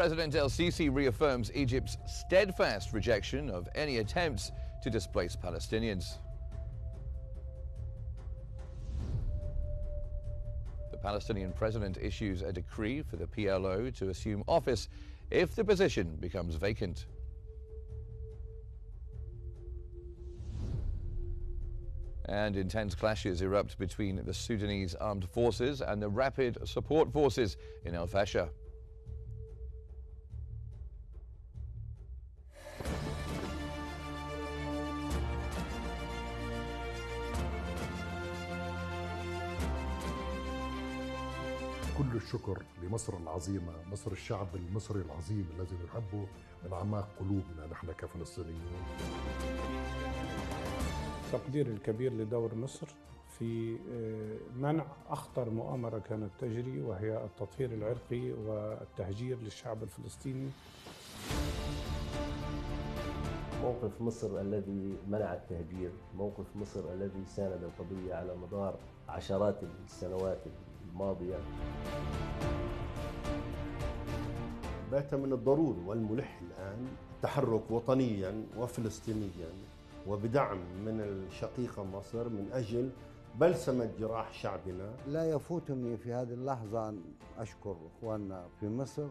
President El-Sisi reaffirms Egypt's steadfast rejection of any attempts to displace Palestinians. The Palestinian president issues a decree for the PLO to assume office if the position becomes vacant. And intense clashes erupt between the Sudanese armed forces and the Rapid Support Forces in El Fasher. كل الشكر لمصر العظيمة، مصر الشعب المصري العظيم الذي نحبه من أعماق قلوبنا نحن كفلسطينيين. تقدير الكبير لدور مصر في منع أخطر مؤامرة كانت تجري، وهي التطهير العرقي والتهجير للشعب الفلسطيني. موقف مصر الذي منع التهجير، موقف مصر الذي ساند القضية على مدار عشرات السنوات الماضية. بات من الضروري والملح الآن التحرك وطنيا وفلسطينيا وبدعم من الشقيقة مصر من أجل بلسمة جراح شعبنا. لا يفوتني في هذه اللحظة أن أشكر إخواننا في مصر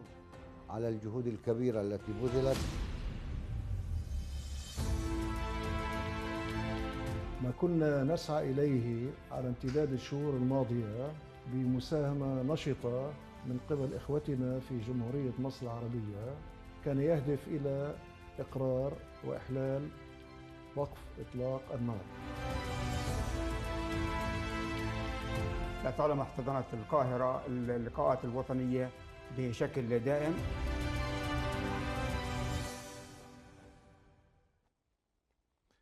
على الجهود الكبيرة التي بذلت. ما كنا نسعى إليه على امتداد الشهور الماضية بمساهمة نشطة من قبل إخوتنا في جمهورية مصر العربية كان يهدف إلى إقرار وإحلال وقف إطلاق النار. طالما احتضنت القاهرة اللقاءات الوطنية بشكل دائم.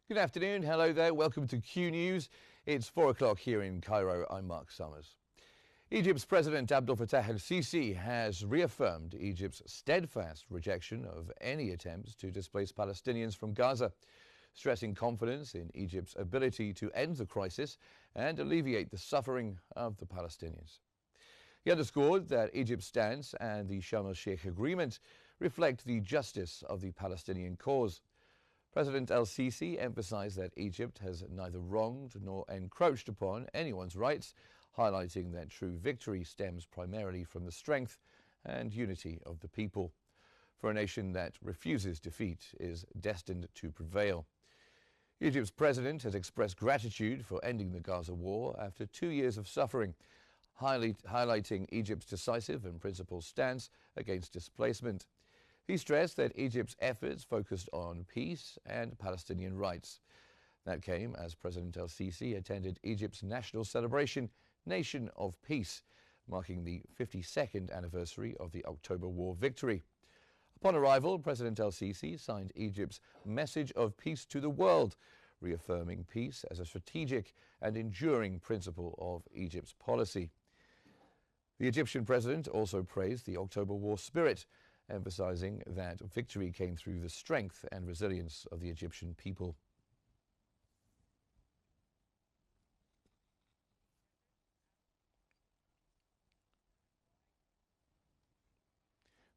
Good afternoon, hello there, welcome to Q News. It's 4 o'clock here in Cairo, I'm Mark Summers. Egypt's President Abdel Fattah el-Sisi has reaffirmed Egypt's steadfast rejection of any attempts to displace Palestinians from Gaza, stressing confidence in Egypt's ability to end the crisis and alleviate the suffering of the Palestinians. He underscored that Egypt's stance and the Sharm el-Sheikh agreement reflect the justice of the Palestinian cause. President el-Sisi emphasized that Egypt has neither wronged nor encroached upon anyone's rights, highlighting that true victory stems primarily from the strength and unity of the people. For a nation that refuses defeat is destined to prevail. Egypt's president has expressed gratitude for ending the Gaza war after 2 years of suffering, highlighting Egypt's decisive and principled stance against displacement. He stressed that Egypt's efforts focused on peace and Palestinian rights. That came as President el-Sisi attended Egypt's national celebration, Nation of Peace, marking the 52nd anniversary of the October War victory. Upon arrival, President el-Sisi signed Egypt's Message of Peace to the World, reaffirming peace as a strategic and enduring principle of Egypt's policy. The Egyptian president also praised the October War spirit, emphasizing that victory came through the strength and resilience of the Egyptian people.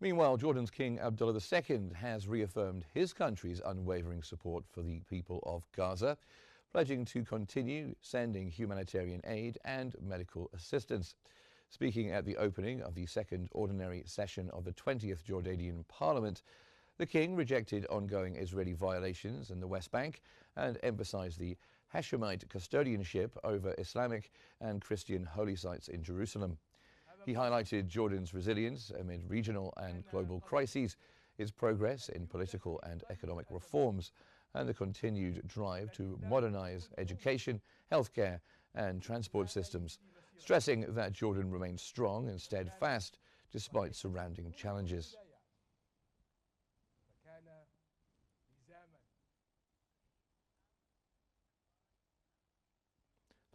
Meanwhile, Jordan's King Abdullah II has reaffirmed his country's unwavering support for the people of Gaza, pledging to continue sending humanitarian aid and medical assistance. Speaking at the opening of the second ordinary session of the 20th Jordanian Parliament, the king rejected ongoing Israeli violations in the West Bank and emphasized the Hashemite custodianship over Islamic and Christian holy sites in Jerusalem. He highlighted Jordan's resilience amid regional and global crises, its progress in political and economic reforms, and the continued drive to modernize education, healthcare, and transport systems, stressing that Jordan remains strong and steadfast despite surrounding challenges.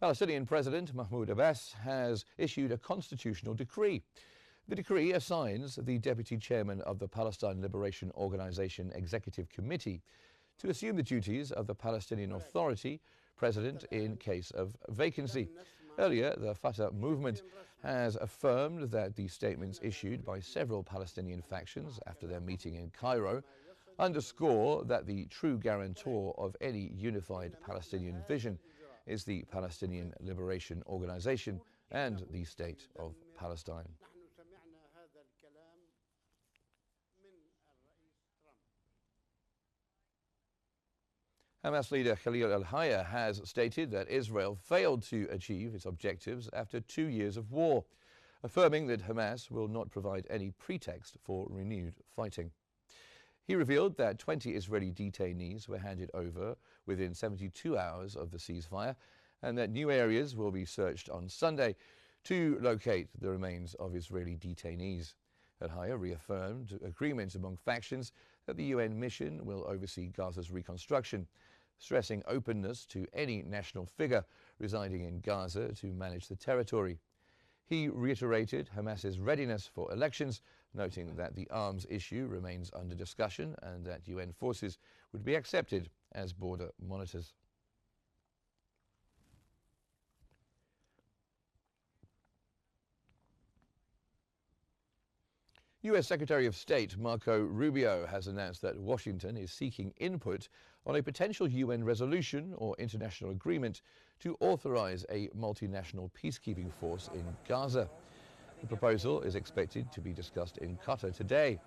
Palestinian President Mahmoud Abbas has issued a constitutional decree. The decree assigns the deputy chairman of the Palestine Liberation Organization Executive Committee to assume the duties of the Palestinian Authority president in case of vacancy. Earlier, the Fatah movement has affirmed that the statements issued by several Palestinian factions after their meeting in Cairo underscore that the true guarantor of any unified Palestinian vision is the Palestinian Liberation Organization and the State of Palestine. Hamas leader Khalil al-Hayya has stated that Israel failed to achieve its objectives after 2 years of war, affirming that Hamas will not provide any pretext for renewed fighting. He revealed that 20 Israeli detainees were handed over within 72 hours of the ceasefire and that new areas will be searched on Sunday to locate the remains of Israeli detainees. Al-Hayya reaffirmed agreement among factions that the UN mission will oversee Gaza's reconstruction, stressing openness to any national figure residing in Gaza to manage the territory. He reiterated Hamas's readiness for elections, noting that the arms issue remains under discussion and that UN forces would be accepted as border monitors. U.S. Secretary of State Marco Rubio has announced that Washington is seeking input on a potential UN resolution or international agreement to authorize a multinational peacekeeping force in Gaza. The proposal is expected to be discussed in Qatar today.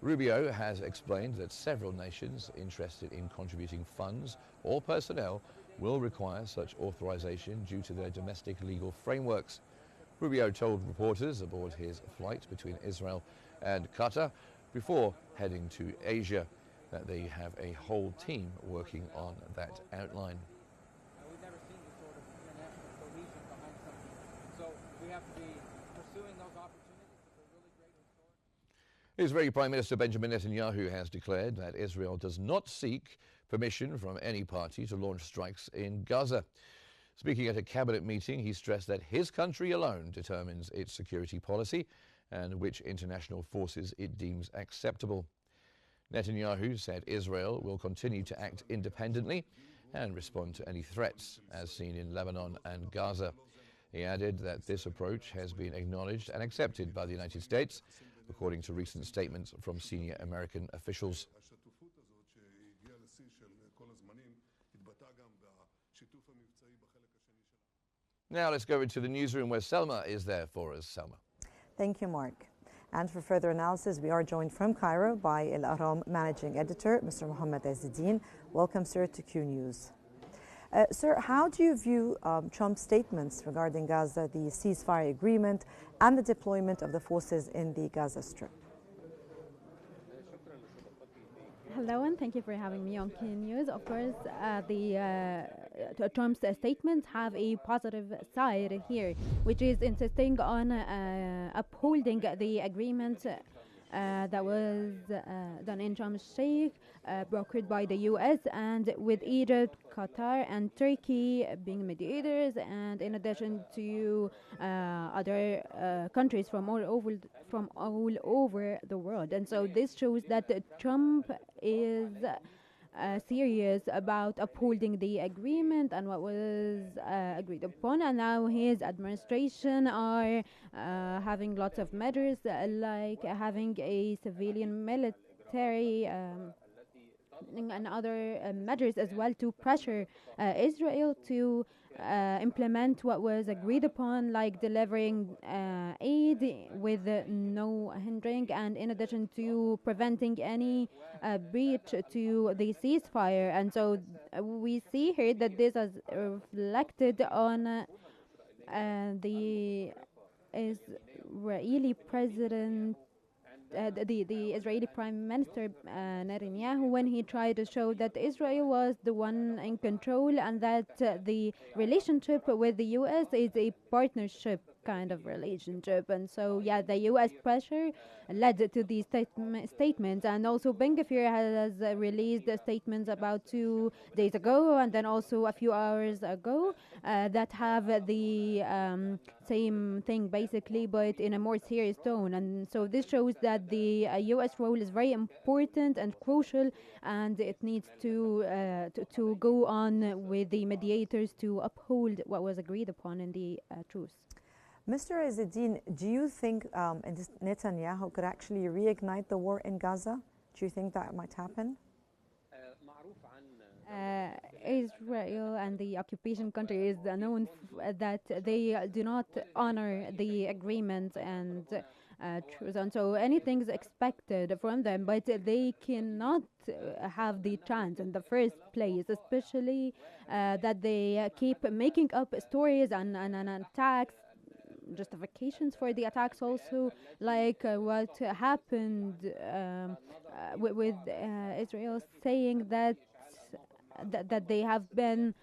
Rubio has explained that several nations interested in contributing funds or personnel will require such authorization due to their domestic legal frameworks. Rubio told reporters aboard his flight between Israel and Qatar before heading to Asia that they have a whole team working on that outline. We've never seen this sort of international cohesion behind something, so we have to be pursuing those opportunities with a really great historic. Israeli Prime Minister Benjamin Netanyahu has declared that Israel does not seek permission from any party to launch strikes in Gaza. Speaking at a cabinet meeting, he stressed that his country alone determines its security policy and which international forces it deems acceptable. Netanyahu said Israel will continue to act independently and respond to any threats, as seen in Lebanon and Gaza. He added that this approach has been acknowledged and accepted by the United States, according to recent statements from senior American officials. Now let's go into the newsroom where Selma is there for us. Selma. Thank you, Mark. And for further analysis, we are joined from Cairo by El Ahram Managing Editor, Mr. Mohammed Azzeddine. Welcome, sir, to Q News. Sir, how do you view Trump's statements regarding Gaza, the ceasefire agreement, and the deployment of the forces in the Gaza Strip? Hello, and thank you for having me on Q News. Of course, Trump's statements have a positive side here, which is insisting on upholding the agreement that was done in Sharm el-Sheikh, brokered by the U.S. and with Egypt, Qatar, and Turkey being mediators, and in addition to other countries from all over the world. And so this shows that Trump is serious about upholding the agreement and what was agreed upon, and now his administration are having lots of measures like having a civilian military and other measures as well to pressure Israel to implement what was agreed upon, like delivering aid with no hindering, and in addition to preventing any breach to the ceasefire. And so we see here that this is reflected on the Israeli president, the Israeli Prime Minister Netanyahu, when he tried to show that Israel was the one in control and that the relationship with the U.S. is a partnership kind of relationship. And so, yeah, the U.S. pressure led to these statements. And also, Ben Gvir has released statements about 2 days ago and then also a few hours ago that have the same thing basically, but in a more serious tone. And so this shows that the U.S. role is very important and crucial, and it needs to go on with the mediators to uphold what was agreed upon in the truce. Mr. Izzeddin, do you think Netanyahu could actually reignite the war in Gaza? Do you think that might happen? Israel and the occupation country is known that they do not honor the agreement and truce, and so anything is expected from them, but they cannot have the chance in the first place, especially that they keep making up stories and attacks, justifications for the attacks also, like what happened with Israel saying that they have been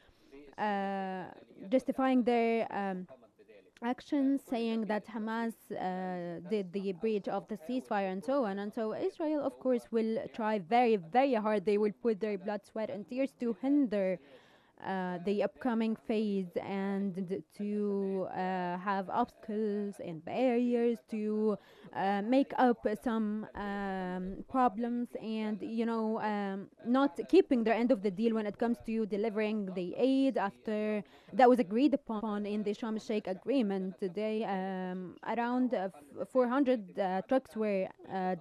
justifying their actions, saying that Hamas did the breach of the ceasefire and so on. And so Israel, of course, will try very, very hard. They will put their blood, sweat and tears to hinder the upcoming phase and to have obstacles and barriers to make up some problems and, not keeping their end of the deal when it comes to delivering the aid after that was agreed upon in the Sharm el-Sheikh agreement today. Around 400 trucks were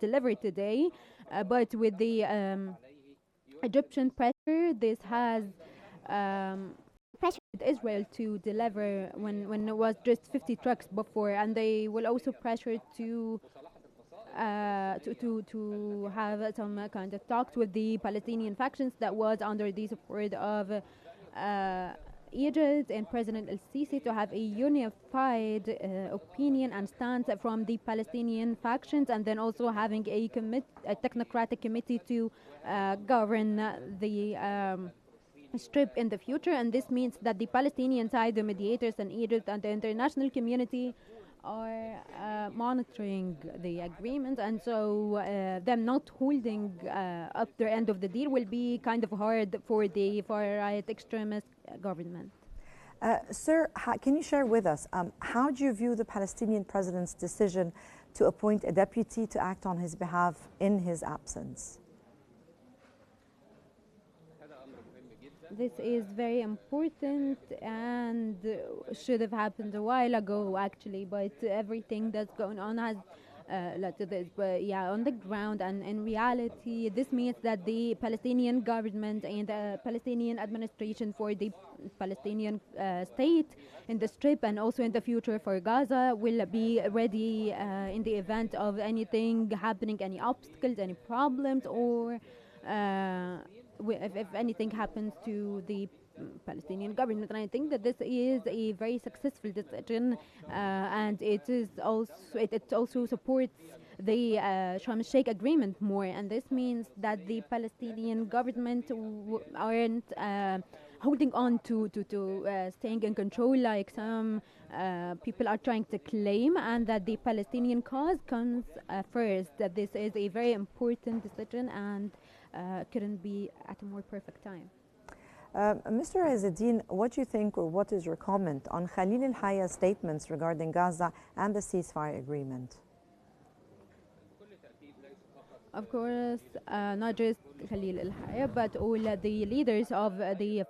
delivered today, but with the Egyptian pressure, this has pressured Israel to deliver when it was just 50 trucks before, and they will also pressure to have some kind of talks with the Palestinian factions that was under the support of Egypt and President al-Sisi to have a unified opinion and stance from the Palestinian factions, and then also having a technocratic committee to govern the Strip in the future. And this means that the Palestinian side, the mediators and Egypt and the international community are monitoring the agreement, and so them not holding up their end of the deal will be kind of hard for the far-right extremist government. Sir, can you share with us how do you view the Palestinian president's decision to appoint a deputy to act on his behalf in his absence? This is very important and should have happened a while ago, actually, but everything that's going on has led to this. But yeah, on the ground and in reality, this means that the Palestinian government and the Palestinian administration for the Palestinian state in the Strip and also in the future for Gaza will be ready in the event of anything happening, any obstacles, any problems, or if anything happens to the Palestinian government. And I think that this is a very successful decision, and it also supports the Sharm el-Sheikh agreement more, and this means that the Palestinian government aren't holding on to staying in control like some people are trying to claim, and that the Palestinian cause comes first. That this is a very important decision and couldn't be at a more perfect time. Mr. Izzeddin, what do you think, or what is your comment on Khalil al-Hayya's statements regarding Gaza and the ceasefire agreement? Of course, not just Khalil al-Hayya, but all the leaders of the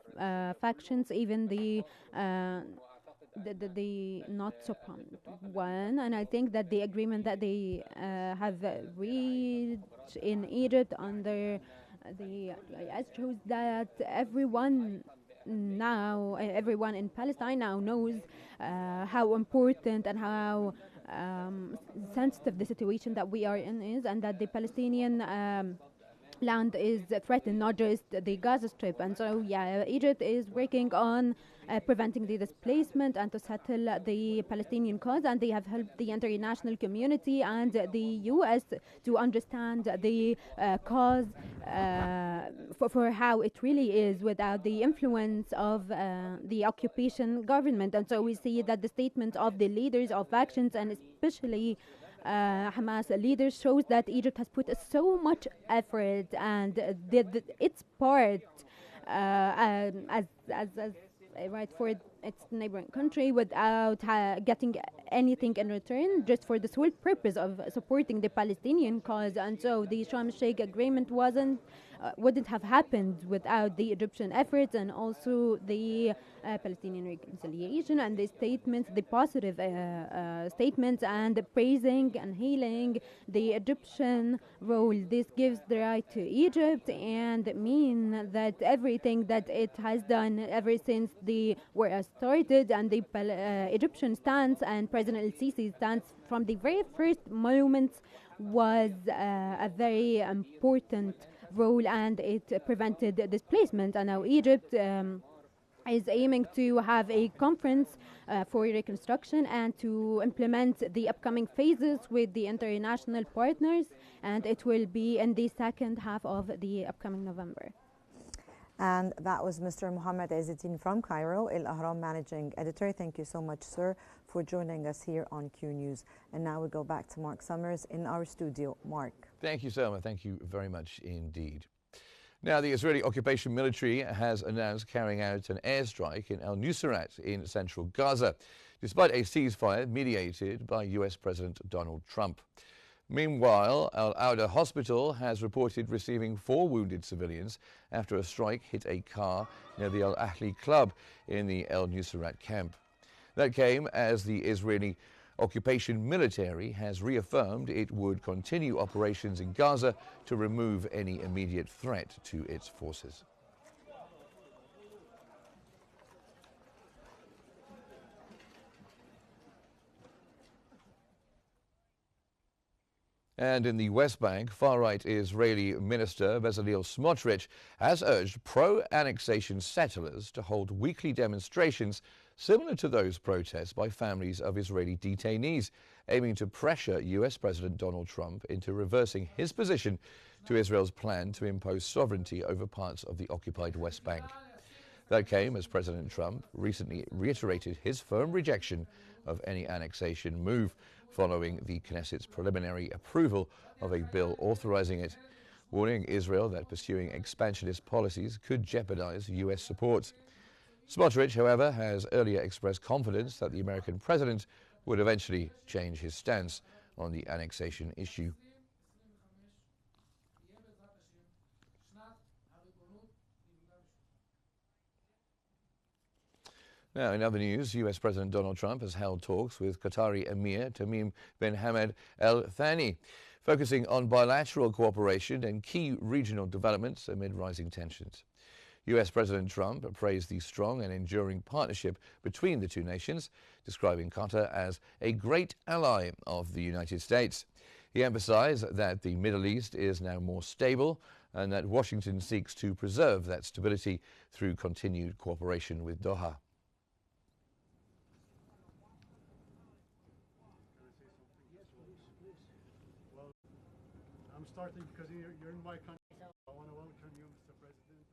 factions, even the not so prominent one. And I think that the agreement that they have reached in Egypt under the IS shows that everyone in Palestine now knows how important and how sensitive the situation that we are in is, and that the Palestinian land is threatened, not just the Gaza Strip. And so, yeah, Egypt is working on preventing the displacement and to settle the Palestinian cause, and they have helped the international community and the U.S. to understand the cause for how it really is without the influence of the occupation government. And so we see that the statement of the leaders of factions, and especially Hamas leaders, shows that Egypt has put so much effort and did its part as right for its neighboring country without getting anything in return, just for the sole purpose of supporting the Palestinian cause. And so the Sharm el-Sheikh agreement wouldn't have happened without the Egyptian efforts, and also the Palestinian reconciliation and the statements, the positive statements, and praising and hailing the Egyptian role. This gives the right to Egypt and mean that everything that it has done ever since the war started, and the Egyptian stance and President el-Sisi stance from the very first moments, was a very important role, and it prevented displacement. And now Egypt is aiming to have a conference for reconstruction and to implement the upcoming phases with the international partners, and it will be in the second half of the upcoming November. And that was Mr. Mohammed Izzeddin from Cairo, El Ahram managing editor. Thank you so much, sir, for joining us here on Q News. And now we go back to Mark Summers in our studio. Mark. Thank you, Selma. Thank you very much indeed. Now, the Israeli occupation military has announced carrying out an airstrike in al-Nusrat in central Gaza, despite a ceasefire mediated by US President Donald Trump. Meanwhile, Al-Auda Hospital has reported receiving 4 wounded civilians after a strike hit a car near the Al-Ahli club in the al-Nusrat camp. That came as the Israeli occupation military has reaffirmed it would continue operations in Gaza to remove any immediate threat to its forces. And in the West Bank, far-right Israeli Minister Bezalel Smotrich has urged pro-annexation settlers to hold weekly demonstrations similar to those protests by families of Israeli detainees, aiming to pressure US President Donald Trump into reversing his position to Israel's plan to impose sovereignty over parts of the occupied West Bank. That came as President Trump recently reiterated his firm rejection of any annexation move, following the Knesset's preliminary approval of a bill authorizing it, warning Israel that pursuing expansionist policies could jeopardize U.S. support. Smotrich, however, has earlier expressed confidence that the American president would eventually change his stance on the annexation issue. Now, in other news, US President Donald Trump has held talks with Qatari Emir Tamim bin Hamad Al Thani, focusing on bilateral cooperation and key regional developments amid rising tensions. US President Trump praised the strong and enduring partnership between the two nations, describing Qatar as a great ally of the United States. He emphasized that the Middle East is now more stable and that Washington seeks to preserve that stability through continued cooperation with Doha. I'm starting because you're in my country. I want to welcome you, Mr. President.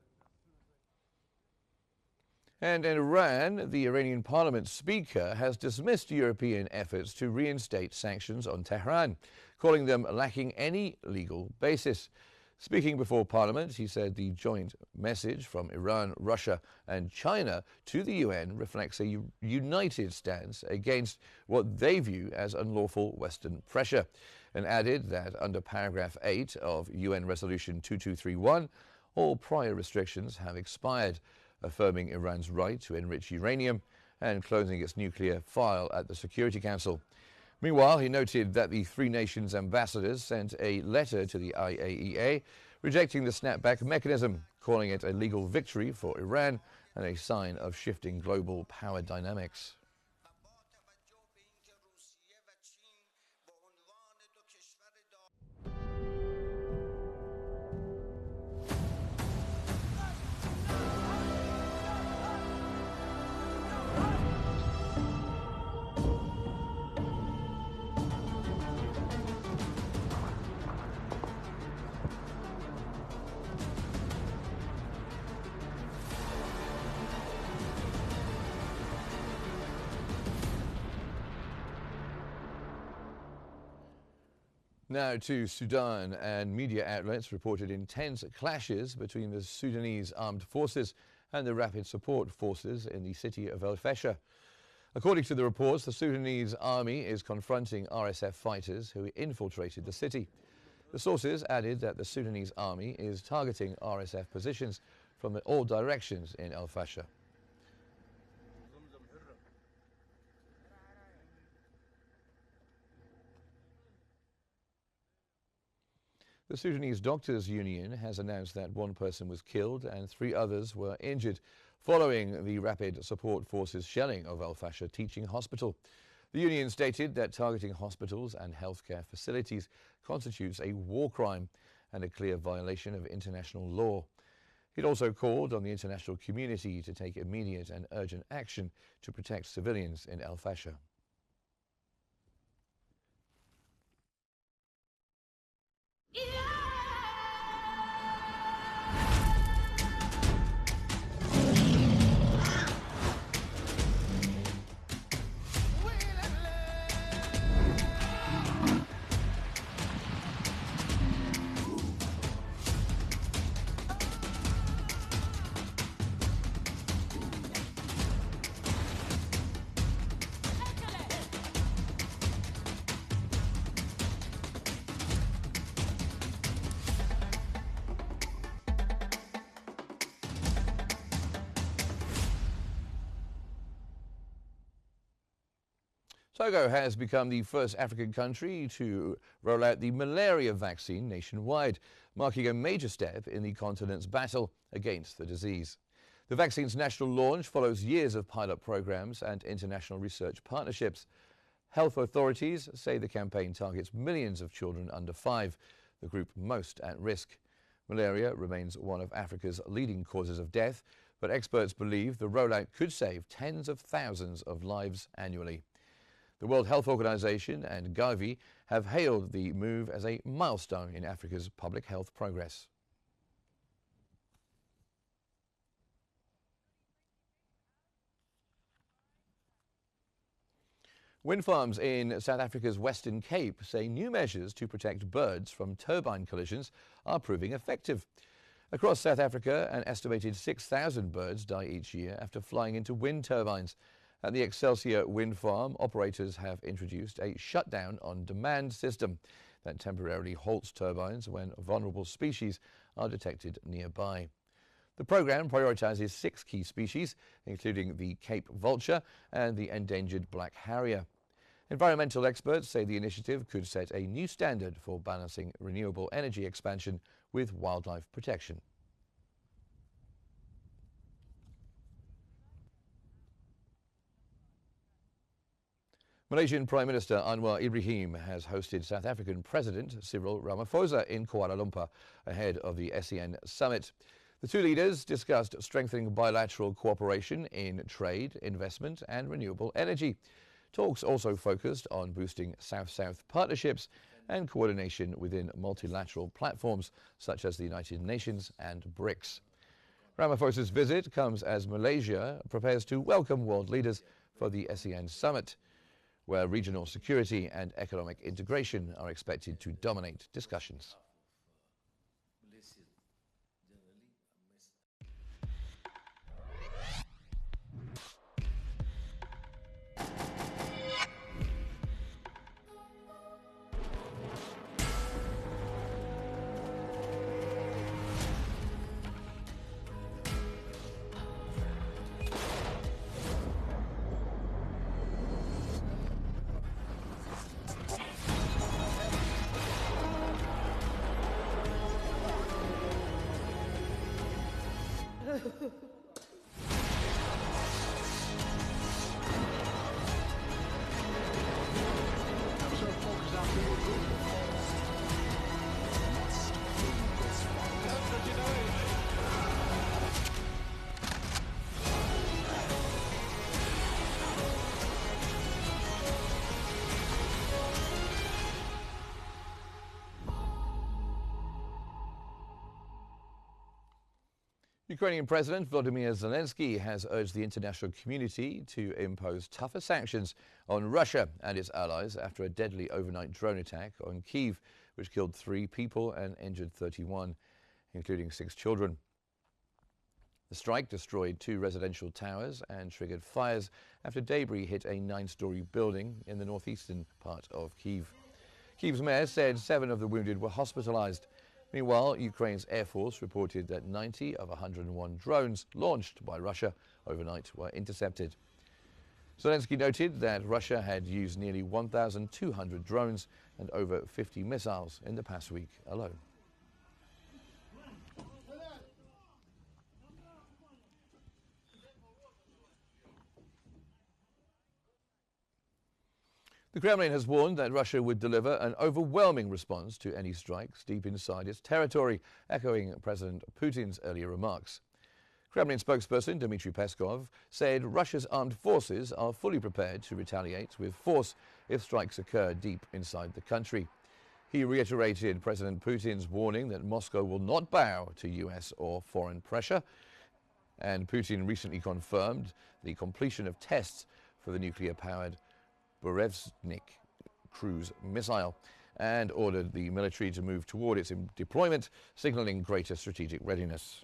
And in Iran, the Iranian parliament speaker has dismissed European efforts to reinstate sanctions on Tehran, calling them lacking any legal basis. Speaking before Parliament, he said the joint message from Iran, Russia and China to the UN reflects a united stance against what they view as unlawful Western pressure, and added that under paragraph 8 of UN Resolution 2231, all prior restrictions have expired, affirming Iran's right to enrich uranium and closing its nuclear file at the Security Council. Meanwhile, he noted that the three nations' ambassadors sent a letter to the IAEA rejecting the snapback mechanism, calling it a legal victory for Iran and a sign of shifting global power dynamics. Now to Sudan, and media outlets reported intense clashes between the Sudanese armed forces and the rapid support forces in the city of El Fasher. According to the reports, the Sudanese army is confronting RSF fighters who infiltrated the city. The sources added that the Sudanese army is targeting RSF positions from all directions in El Fasher. The Sudanese Doctors Union has announced that one person was killed and 3 others were injured following the Rapid Support Forces shelling of El Fasher Teaching Hospital. The union stated that targeting hospitals and healthcare facilities constitutes a war crime and a clear violation of international law. It also called on the international community to take immediate and urgent action to protect civilians in El Fasher. Togo has become the first African country to roll out the malaria vaccine nationwide, marking a major step in the continent's battle against the disease. The vaccine's national launch follows years of pilot programs and international research partnerships. Health authorities say the campaign targets millions of children under 5, the group most at risk. Malaria remains one of Africa's leading causes of death, but experts believe the rollout could save tens of thousands of lives annually. The World Health Organization and Gavi have hailed the move as a milestone in Africa's public health progress. Wind farms in South Africa's Western Cape say new measures to protect birds from turbine collisions are proving effective. Across South Africa, an estimated 6,000 birds die each year after flying into wind turbines. At the Excelsior Wind Farm, operators have introduced a shutdown-on-demand system that temporarily halts turbines when vulnerable species are detected nearby. The program prioritizes 6 key species, including the Cape vulture and the endangered black harrier. Environmental experts say the initiative could set a new standard for balancing renewable energy expansion with wildlife protection. Malaysian Prime Minister Anwar Ibrahim has hosted South African President Cyril Ramaphosa in Kuala Lumpur ahead of the ASEAN summit. The two leaders discussed strengthening bilateral cooperation in trade, investment and renewable energy. Talks also focused on boosting South-South partnerships and coordination within multilateral platforms such as the United Nations and BRICS. Ramaphosa's visit comes as Malaysia prepares to welcome world leaders for the ASEAN summit, where regional security and economic integration are expected to dominate discussions. Ukrainian President Volodymyr Zelensky has urged the international community to impose tougher sanctions on Russia and its allies after a deadly overnight drone attack on Kyiv, which killed 3 people and injured 31, including 6 children. The strike destroyed 2 residential towers and triggered fires after debris hit a 9-story building in the northeastern part of Kyiv. Kyiv's mayor said 7 of the wounded were hospitalized. Meanwhile, Ukraine's Air Force reported that 90 of 101 drones launched by Russia overnight were intercepted. Zelensky noted that Russia had used nearly 1,200 drones and over 50 missiles in the past week alone. The Kremlin has warned that Russia would deliver an overwhelming response to any strikes deep inside its territory, echoing President Putin's earlier remarks. Kremlin spokesperson Dmitry Peskov said Russia's armed forces are fully prepared to retaliate with force if strikes occur deep inside the country. He reiterated President Putin's warning that Moscow will not bow to US or foreign pressure, and Putin recently confirmed the completion of tests for the nuclear-powered Burevestnik cruise missile and ordered the military to move toward its deployment, signaling greater strategic readiness.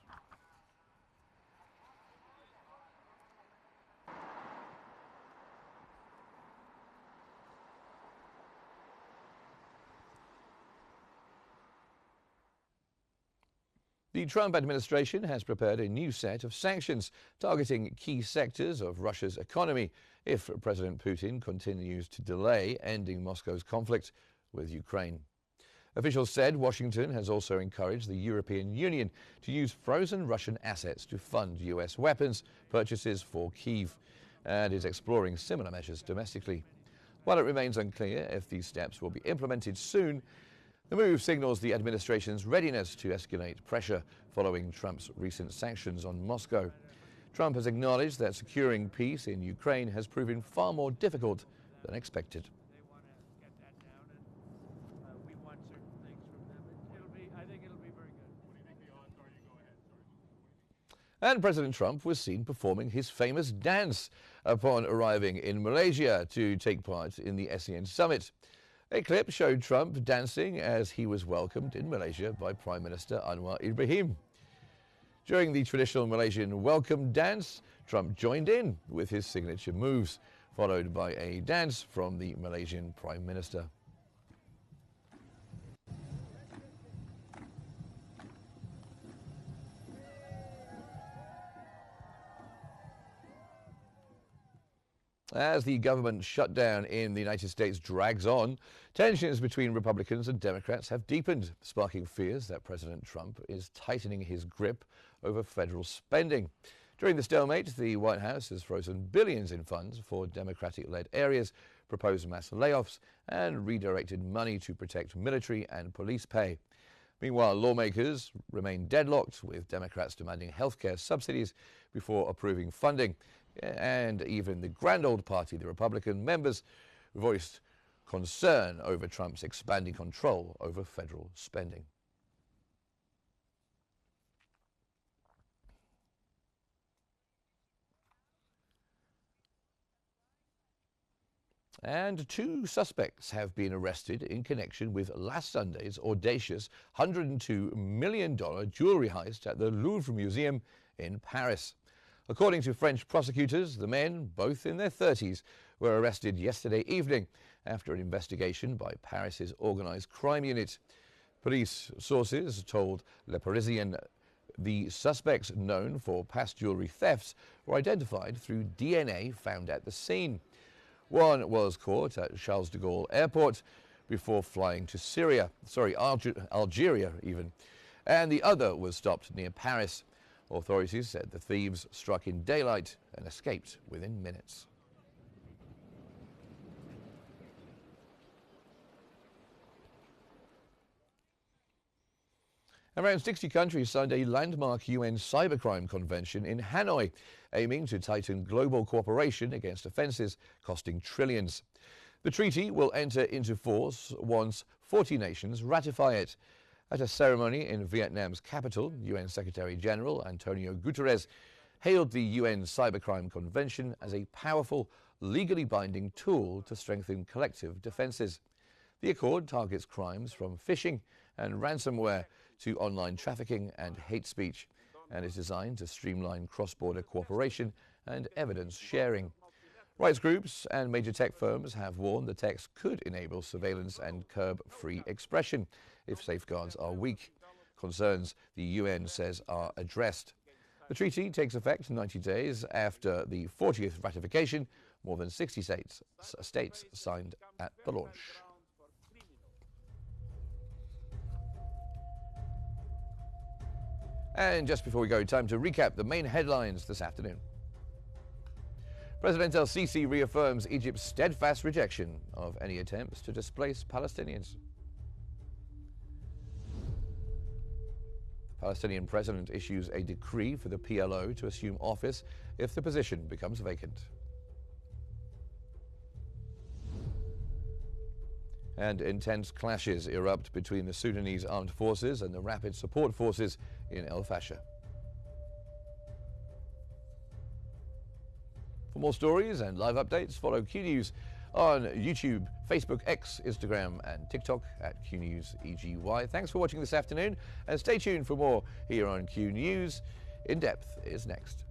The Trump administration has prepared a new set of sanctions targeting key sectors of Russia's economy if President Putin continues to delay ending Moscow's conflict with Ukraine. Officials said Washington has also encouraged the European Union to use frozen Russian assets to fund US weapons purchases for Kyiv and is exploring similar measures domestically. While it remains unclear if these steps will be implemented soon, the move signals the administration's readiness to escalate pressure following Trump's recent sanctions on Moscow. Trump has acknowledged that securing peace in Ukraine has proven far more difficult than expected. And President Trump was seen performing his famous dance upon arriving in Malaysia to take part in the ASEAN summit. A clip showed Trump dancing as he was welcomed in Malaysia by Prime Minister Anwar Ibrahim. During the traditional Malaysian welcome dance, Trump joined in with his signature moves, followed by a dance from the Malaysian Prime Minister. As the government shutdown in the United States drags on, tensions between Republicans and Democrats have deepened, sparking fears that President Trump is tightening his grip over federal spending. During the stalemate, the White House has frozen billions in funds for Democratic-led areas, proposed mass layoffs, and redirected money to protect military and police pay. Meanwhile, lawmakers remain deadlocked, with Democrats demanding healthcare subsidies before approving funding. And even the grand old party, the Republican members, voiced concern over Trump's expanding control over federal spending. And 2 suspects have been arrested in connection with last Sunday's audacious $102 million jewelry heist at the Louvre Museum in Paris. According to French prosecutors, the men, both in their 30s, were arrested yesterday evening after an investigation by Paris's organised crime unit. Police sources told Le Parisien the suspects, known for past jewellery thefts, were identified through DNA found at the scene. One was caught at Charles de Gaulle Airport before flying to Algeria even, and the other was stopped near Paris. Authorities said the thieves struck in daylight and escaped within minutes. Around 60 countries signed a landmark UN cybercrime convention in Hanoi, aiming to tighten global cooperation against offences costing trillions. The treaty will enter into force once 40 nations ratify it. At a ceremony in Vietnam's capital, UN Secretary-General Antonio Guterres hailed the UN Cybercrime Convention as a powerful, legally binding tool to strengthen collective defences. The accord targets crimes from phishing and ransomware to online trafficking and hate speech, and is designed to streamline cross-border cooperation and evidence sharing. Rights groups and major tech firms have warned the text could enable surveillance and curb free expression if safeguards are weak. Concerns the UN says are addressed. The treaty takes effect 90 days after the 40th ratification. More than 60 states signed at the launch. And just before we go, time to recap the main headlines this afternoon. President el-Sisi reaffirms Egypt's steadfast rejection of any attempts to displace Palestinians. The Palestinian president issues a decree for the PLO to assume office if the position becomes vacant. And intense clashes erupt between the Sudanese armed forces and the rapid support forces in El Fasher. For more stories and live updates, follow Q News on YouTube, Facebook, X, Instagram and TikTok at QNewsEGY. Thanks for watching this afternoon and stay tuned for more here on Q News. In Depth is next.